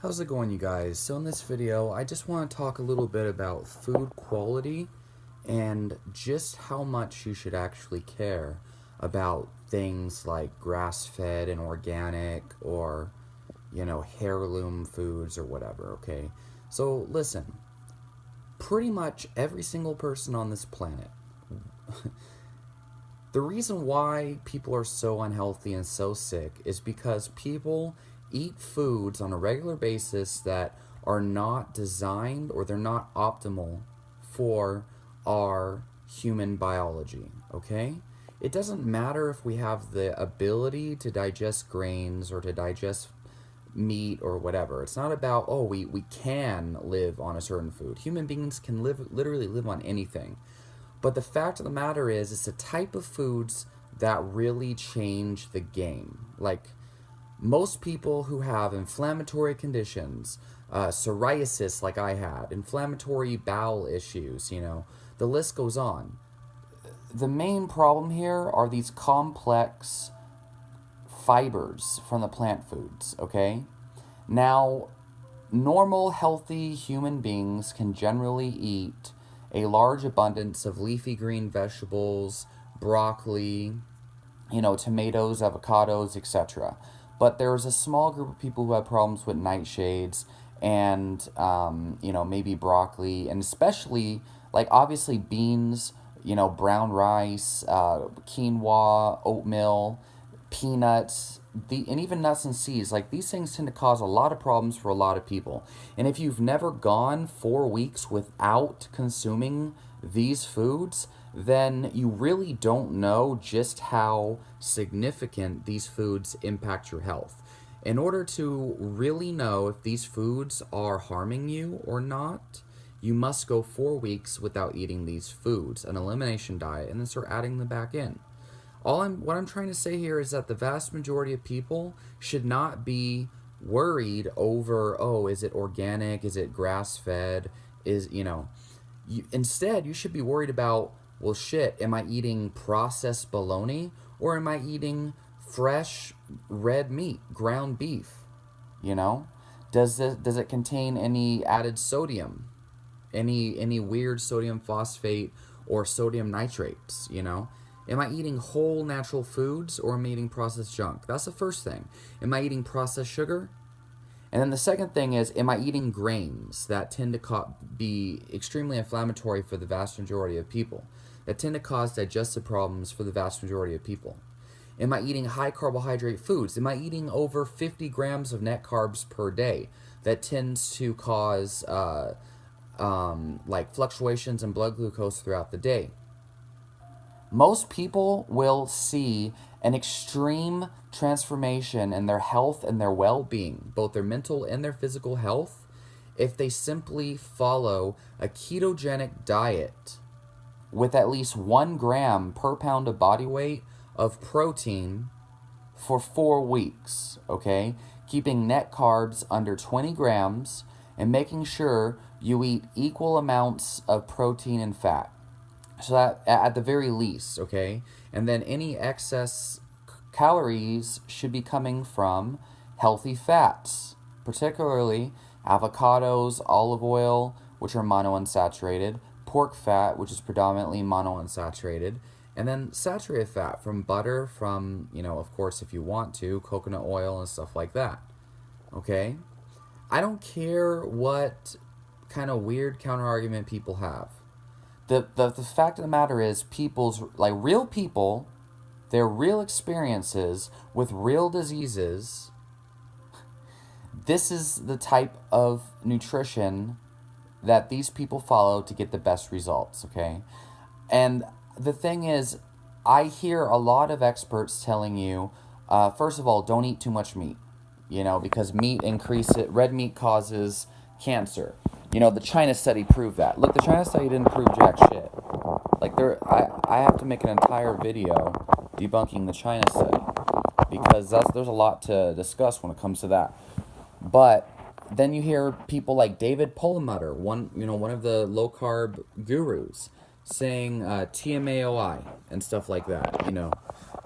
How's it going, you guys? So in this video, I just want to talk a little bit about food quality and just how much you should actually care about things like grass-fed and organic or, heirloom foods or whatever, okay? So listen, pretty much every single person on this planet, the reason why people are so unhealthy and so sick is because people eat foods on a regular basis that are not designed or they're not optimal for our human biology, okay? It doesn't matter if we have the ability to digest grains or to digest meat or whatever. It's not about, we can live on a certain food. Human beings can literally live on anything. But the fact of the matter is, it's the type of foods that really change the game. Like, most people who have inflammatory conditions, psoriasis like I had, inflammatory bowel issues, the list goes on. The main problem here are these complex fibers from the plant foods, okay? Now, normal, healthy human beings can generally eat a large abundance of leafy green vegetables, broccoli, tomatoes, avocados, etc. But there's a small group of people who have problems with nightshades and, maybe broccoli, and especially, obviously beans, brown rice, quinoa, oatmeal, peanuts, and even nuts and seeds. These things tend to cause a lot of problems for a lot of people. And if you've never gone 4 weeks without consuming these foods, then you really don't know just how significant these foods impact your health. In order to really know if these foods are harming you or not, you must go 4 weeks without eating these foods, an elimination diet, and then start adding them back in. What I'm trying to say here is that the vast majority of people should not be worried over, is it organic, is it grass-fed, instead you should be worried about, well, shit, am I eating processed bologna or am I eating fresh red meat, ground beef? Does it contain any added sodium, any weird sodium phosphate or sodium nitrates? Am I eating whole natural foods or am I eating processed junk? That's the first thing. Am I eating processed sugar? And then the second thing is, am I eating grains that tend to be extremely inflammatory for the vast majority of people, that tend to cause digestive problems for the vast majority of people? Am I eating high carbohydrate foods? Am I eating over 50 grams of net carbs per day that tends to cause fluctuations in blood glucose throughout the day? Most people will see an extreme transformation in their health and their well-being, both their mental and their physical health, if they simply follow a ketogenic diet with at least 1 gram per pound of body weight of protein for 4 weeks, okay? Keeping net carbs under 20 grams and making sure you eat equal amounts of protein and fat. So that at the very least, okay? And then any excess calories should be coming from healthy fats, particularly avocados, olive oil, which are monounsaturated, pork fat, which is predominantly monounsaturated, and then saturated fat from butter, from, of course, if you want to, coconut oil and stuff like that, okay? I don't care what kind of weird counter-argument people have. The fact of the matter is, real people, their real experiences with real diseases, this is the type of nutrition that these people follow to get the best results, okay? And the thing is, I hear a lot of experts telling you, first of all, don't eat too much meat, because red meat causes cancer. The China study proved that. Look, the China study didn't prove jack shit. I have to make an entire video debunking the China study because there's a lot to discuss when it comes to that. But then you hear people like David Perlmutter, one of the low carb gurus, saying TMAOI and stuff like that.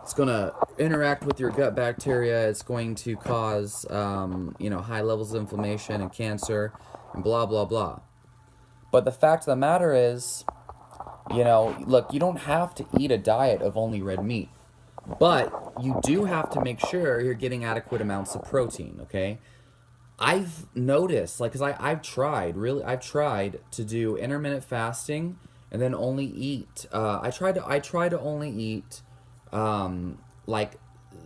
It's going to interact with your gut bacteria. It's going to cause, high levels of inflammation and cancer and blah, blah, blah. But the fact of the matter is, look, you don't have to eat a diet of only red meat. But you do have to make sure you're getting adequate amounts of protein, okay? I've noticed, like, because I've tried to do intermittent fasting and then only eat, I try to only eat, like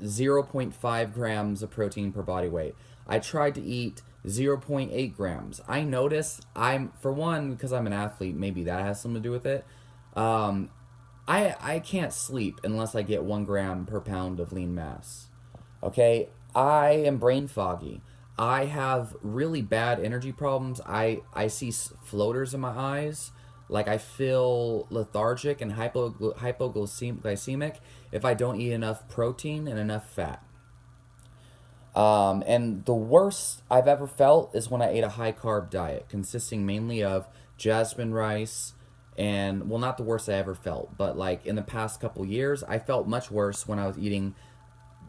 0.5 grams of protein per body weight. I tried to eat 0.8 grams. I noticed for one, because I'm an athlete, maybe that has something to do with it. I can't sleep unless I get 1 gram per pound of lean mass. Okay? I am brain foggy. I have really bad energy problems. I see floaters in my eyes. Like, I feel lethargic and hypoglycemic if I don't eat enough protein and enough fat. And the worst I've ever felt is when I ate a high carb diet consisting mainly of jasmine rice and, well, not the worst I ever felt, but like in the past couple years, I felt much worse when I was eating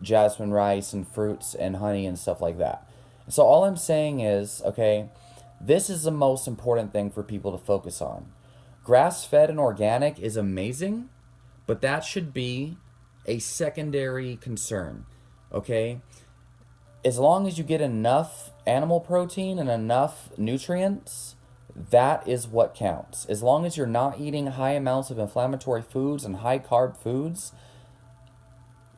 jasmine rice and fruits and honey and stuff like that. So all I'm saying is, okay, this is the most important thing for people to focus on. Grass-fed and organic is amazing, but that should be a secondary concern, okay? As long as you get enough animal protein and enough nutrients, that is what counts. As long as you're not eating high amounts of inflammatory foods and high carb foods,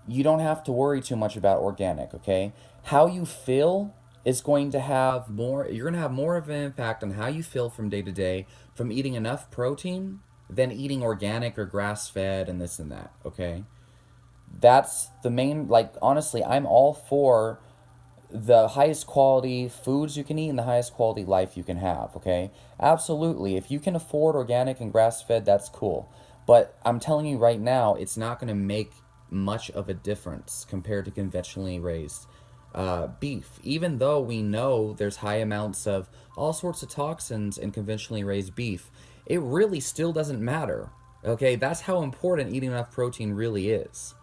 you don't have to worry too much about organic, okay? How you feel is going to have more, you're going to have more of an impact on how you feel from day to day from eating enough protein than eating organic or grass-fed and this and that, okay? That's the main, like, honestly, I'm all for the highest quality foods you can eat and the highest quality life you can have, okay? Absolutely. If you can afford organic and grass-fed, that's cool. But I'm telling you right now, it's not going to make much of a difference compared to conventionally raised beef. Even though we know there's high amounts of all sorts of toxins in conventionally raised beef, it really still doesn't matter, okay? That's how important eating enough protein really is.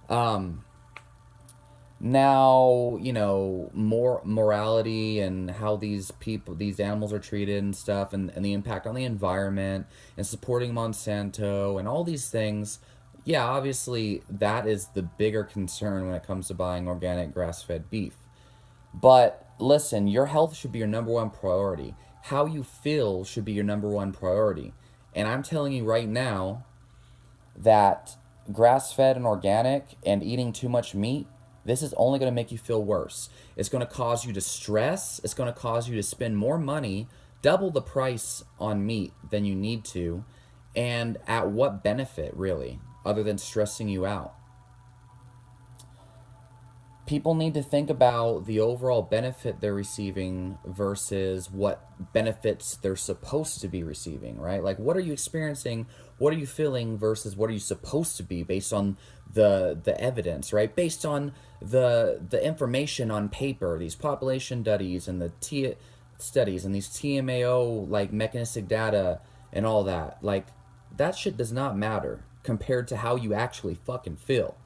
Now, more morality and how these animals are treated and stuff, and the impact on the environment, and supporting Monsanto, and all these things. Yeah, obviously, that is the bigger concern when it comes to buying organic grass-fed beef. But listen, your health should be your number one priority. How you feel should be your number one priority. And I'm telling you right now that grass-fed and organic and eating too much meat, this is only going to make you feel worse. It's going to cause you to stress. It's going to cause you to spend more money, double the price on meat than you need to. And at what benefit, really, other than stressing you out? People need to think about the overall benefit they're receiving versus what benefits they're supposed to be receiving, right? Like, what are you experiencing? What are you feeling versus what are you supposed to be based on the evidence, right? Based on the information on paper, these population studies and studies and these TMAO, like, mechanistic data and all that. Like, that shit does not matter compared to how you actually fucking feel.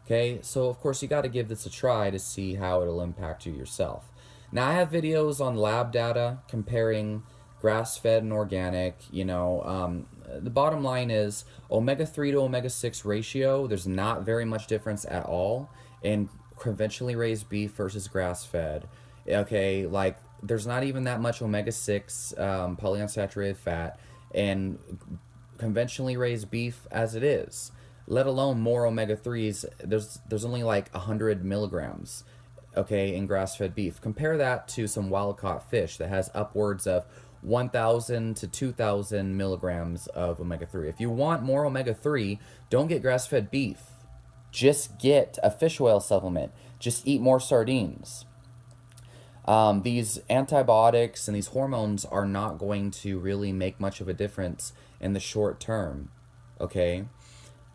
Okay, so of course you got to give this a try to see how it'll impact you yourself. Now, I have videos on lab data comparing grass-fed and organic. The bottom line is omega-3 to omega-6 ratio, there's not very much difference at all in conventionally raised beef versus grass-fed. Okay, like, there's not even that much omega-6 polyunsaturated fat in conventionally raised beef as it is, let alone more omega-3s. There's only like 100 milligrams, okay, in grass-fed beef. Compare that to some wild-caught fish that has upwards of 1,000 to 2,000 milligrams of omega-3. If you want more omega-3, don't get grass-fed beef. Just get a fish oil supplement. Just eat more sardines. These antibiotics and these hormones are not going to really make much of a difference in the short term, okay?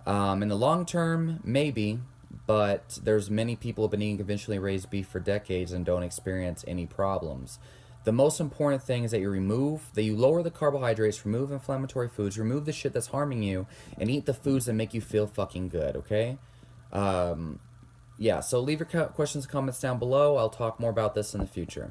In the long term, maybe, but there's many people who have been eating conventionally raised beef for decades and don't experience any problems. The most important thing is that you lower the carbohydrates, remove inflammatory foods, remove the shit that's harming you, and eat the foods that make you feel fucking good, okay? Yeah, so leave your questions and comments down below. I'll talk more about this in the future.